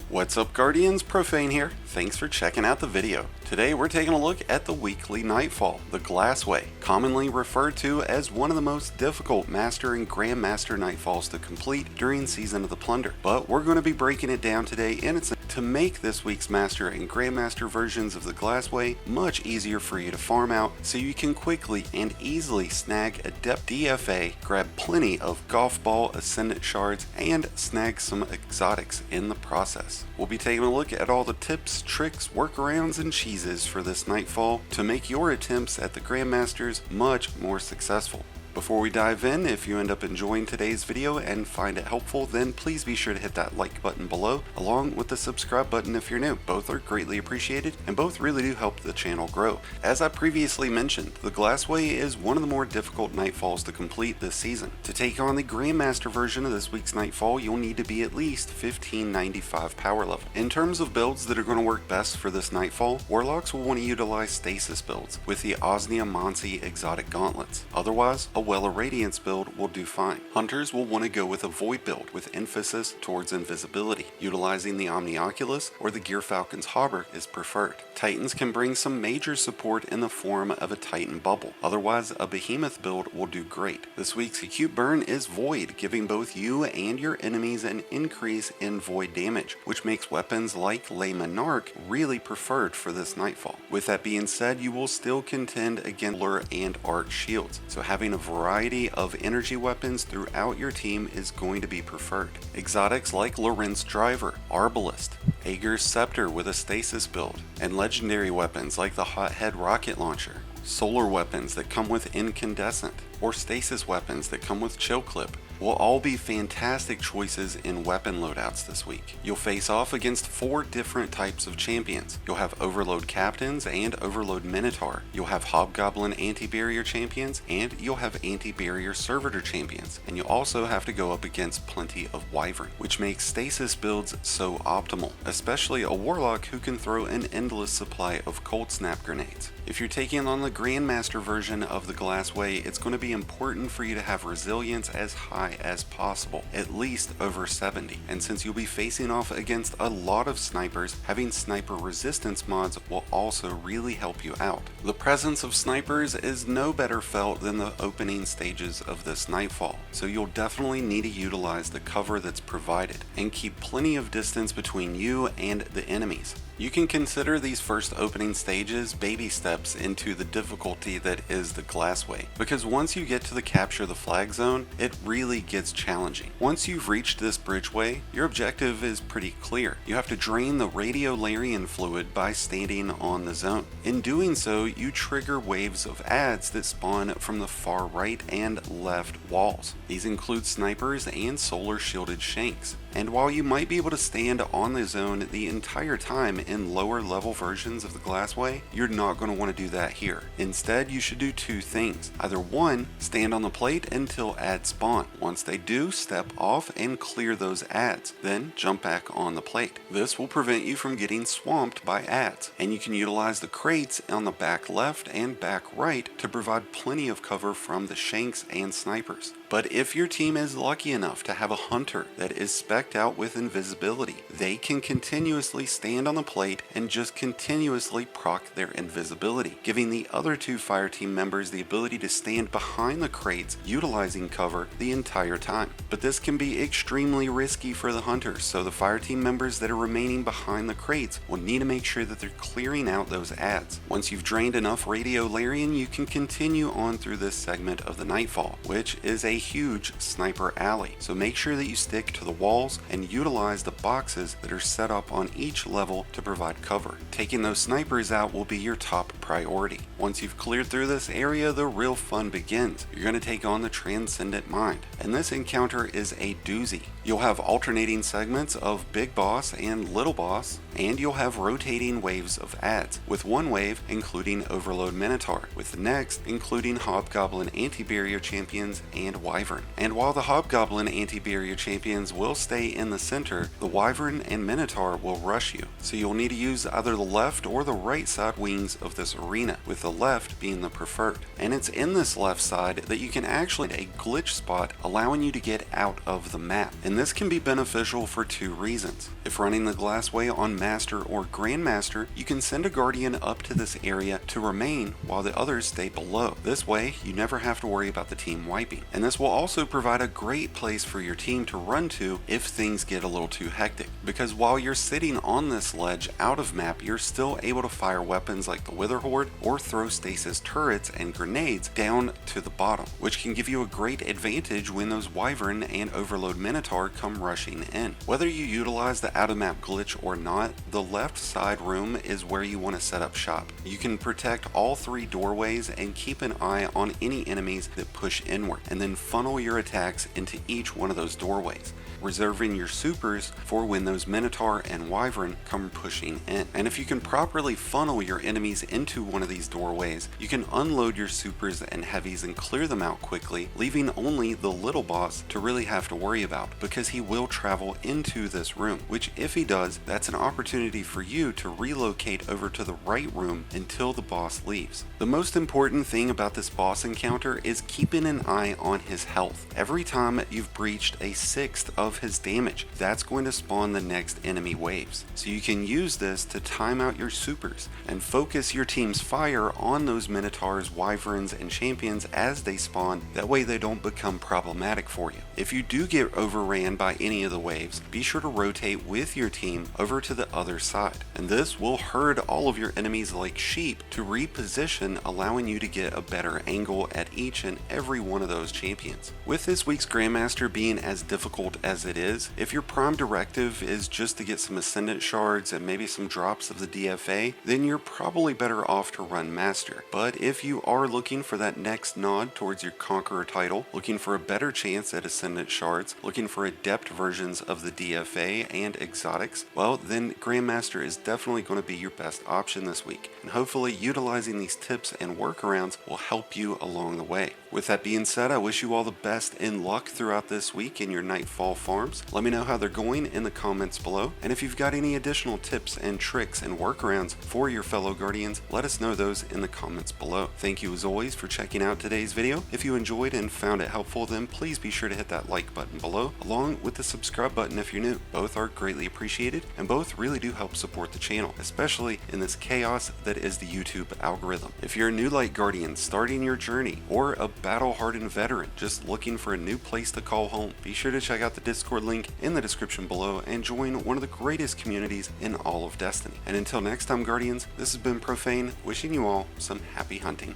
What's up, Guardians? Profane here. Thanks for checking out the video. Today we're taking a look at the weekly Nightfall, the Glassway, commonly referred to as one of the most difficult Master and Grandmaster Nightfalls to complete during Season of the Plunder. But we're going to be breaking it down today and it's to make this week's Master and Grandmaster versions of the Glassway much easier for you to farm out so you can quickly and easily snag Adept D.F.A, grab plenty of golf ball Ascendant Shards, and snag some exotics in the process. We'll be taking a look at all the tips, tricks, workarounds, and cheeses for this Nightfall to make your attempts at the Grandmasters much more successful. Before we dive in, if you end up enjoying today's video and find it helpful, then please be sure to hit that like button below, along with the subscribe button if you're new. Both are greatly appreciated, and both really do help the channel grow. As I previously mentioned, the Glassway is one of the more difficult Nightfalls to complete this season. To take on the Grandmaster version of this week's Nightfall, you'll need to be at least 1595 power level. In terms of builds that are going to work best for this Nightfall, Warlocks will want to utilize stasis builds with the Osnia exotic gauntlets. Otherwise, a Well Radiance build will do fine. Hunters will want to go with a Void build with emphasis towards invisibility. Utilizing the Omnioculus or the Gear Falcon's Hauberk is preferred. Titans can bring some major support in the form of a Titan Bubble. Otherwise, a Behemoth build will do great. This week's acute burn is Void, giving both you and your enemies an increase in Void damage, which makes weapons like Le Monarch really preferred for this Nightfall. With that being said, you will still contend against Lure and Arc shields, so having a variety of energy weapons throughout your team is going to be preferred. Exotics like Lorentz Driver, Arbalist, Aegir's Scepter with a stasis build, and legendary weapons like the Hothead Rocket Launcher, solar weapons that come with Incandescent, or stasis weapons that come with Chill Clip will all be fantastic choices in weapon loadouts this week. You'll face off against 4 different types of champions. You'll have Overload Captains and Overload Minotaur. You'll have Hobgoblin Anti-Barrier champions, and you'll have Anti-Barrier Servitor champions. And you'll also have to go up against plenty of Wyvern, which makes stasis builds so optimal, especially a Warlock who can throw an endless supply of Cold Snap grenades. If you're taking on the Grandmaster version of the Glassway, it's going to be important for you to have resilience as high as possible, at least over 70. And since you'll be facing off against a lot of snipers, having sniper resistance mods will also really help you out. The presence of snipers is no better felt than the opening stages of this Nightfall, so you'll definitely need to utilize the cover that's provided and keep plenty of distance between you and the enemies. You can consider these first opening stages baby steps into the difficulty that is the Glassway, because once you get to the capture the flag zone, it really gets challenging. Once you've reached this bridgeway, your objective is pretty clear. You have to drain the radiolarian fluid by standing on the zone. In doing so, you trigger waves of adds that spawn from the far right and left walls. These include snipers and solar shielded shanks. And while you might be able to stand on the zone the entire time in lower level versions of the Glassway, you're not going to want to do that here. Instead, you should do 2 things. Either 1, stand on the plate until adds spawn. Once they do, step off and clear those adds, then jump back on the plate. This will prevent you from getting swamped by adds, and you can utilize the crates on the back left and back right to provide plenty of cover from the shanks and snipers. But if your team is lucky enough to have a hunter that is spec'd out with invisibility, they can continuously stand on the plate and just continuously proc their invisibility, giving the other 2 fire team members the ability to stand behind the crates utilizing cover the entire time. But this can be extremely risky for the hunters, so the fire team members that are remaining behind the crates will need to make sure that they're clearing out those adds. Once you've drained enough radiolarian, you can continue on through this segment of the Nightfall, which is a huge sniper alley, so make sure that you stick to the walls and utilize the boxes that are set up on each level to provide cover. Taking those snipers out will be your top priority. Once you've cleared through this area, the real fun begins. You're going to take on the Transcendent Mind, and this encounter is a doozy. You'll have alternating segments of Big Boss and Little Boss, and you'll have rotating waves of adds, with one wave including Overload Minotaur, with the next including Hobgoblin Anti-Barrier champions and Wyvern. And while the Hobgoblin anti-barrier champions will stay in the center, the Wyvern and Minotaur will rush you. So you'll need to use either the left or the right side wings of this arena, with the left being the preferred. And it's in this left side that you can actually get a glitch spot allowing you to get out of the map. And this can be beneficial for two reasons. If running the Glassway on Master or Grandmaster, you can send a Guardian up to this area to remain while the others stay below. This way, you never have to worry about the team wiping. And this will also provide a great place for your team to run to if things get a little too hectic. Because while you're sitting on this ledge out of map, you're still able to fire weapons like the Wither Horde or throw stasis turrets and grenades down to the bottom, which can give you a great advantage when those Wyvern and Overload Minotaur come rushing in. Whether you utilize the out of map glitch or not, the left side room is where you want to set up shop. You can protect all three doorways and keep an eye on any enemies that push inward, and then funnel your attacks into each one of those doorways, reserving your supers for when those Minotaur and Wyvern come pushing in. And if you can properly funnel your enemies into one of these doorways, you can unload your supers and heavies and clear them out quickly, leaving only the little boss to really have to worry about, because he will travel into this room, which if he does, that's an opportunity for you to relocate over to the right room until the boss leaves. The most important thing about this boss encounter is keeping an eye on his health. Every time you've breached a sixth of his damage, that's going to spawn the next enemy waves. So you can use this to time out your supers and focus your team's fire on those Minotaurs, Wyverns, and champions as they spawn. That way they don't become problematic for you. If you do get overran by any of the waves, be sure to rotate with your team over to the other side. And this will herd all of your enemies like sheep to reposition, allowing you to get a better angle at each and every one of those champions. With this week's Grandmaster being as difficult as it is, if your prime directive is just to get some Ascendant Shards and maybe some drops of the D.F.A, then you're probably better off to run Master. But if you are looking for that next nod towards your Conqueror title, looking for a better chance at Ascendant Shards, looking for Adept versions of the D.F.A and exotics, well then Grandmaster is definitely going to be your best option this week. And hopefully utilizing these tips and workarounds will help you along the way. With that being said, I wish you all the best in luck throughout this week in your Nightfall farms. Let me know how they're going in the comments below, and if you've got any additional tips and tricks and workarounds for your fellow Guardians, let us know those in the comments below. Thank you as always for checking out today's video. If you enjoyed and found it helpful, then please be sure to hit that like button below, along with the subscribe button if you're new. Both are greatly appreciated, and both really do help support the channel, especially in this chaos that is the YouTube algorithm. If you're a new light Guardian starting your journey, or a battle-hardened veteran just looking for a new place to call home, be sure to check out the Discord link in the description below and join one of the greatest communities in all of Destiny. And until next time, Guardians, this has been Profane, wishing you all some happy hunting.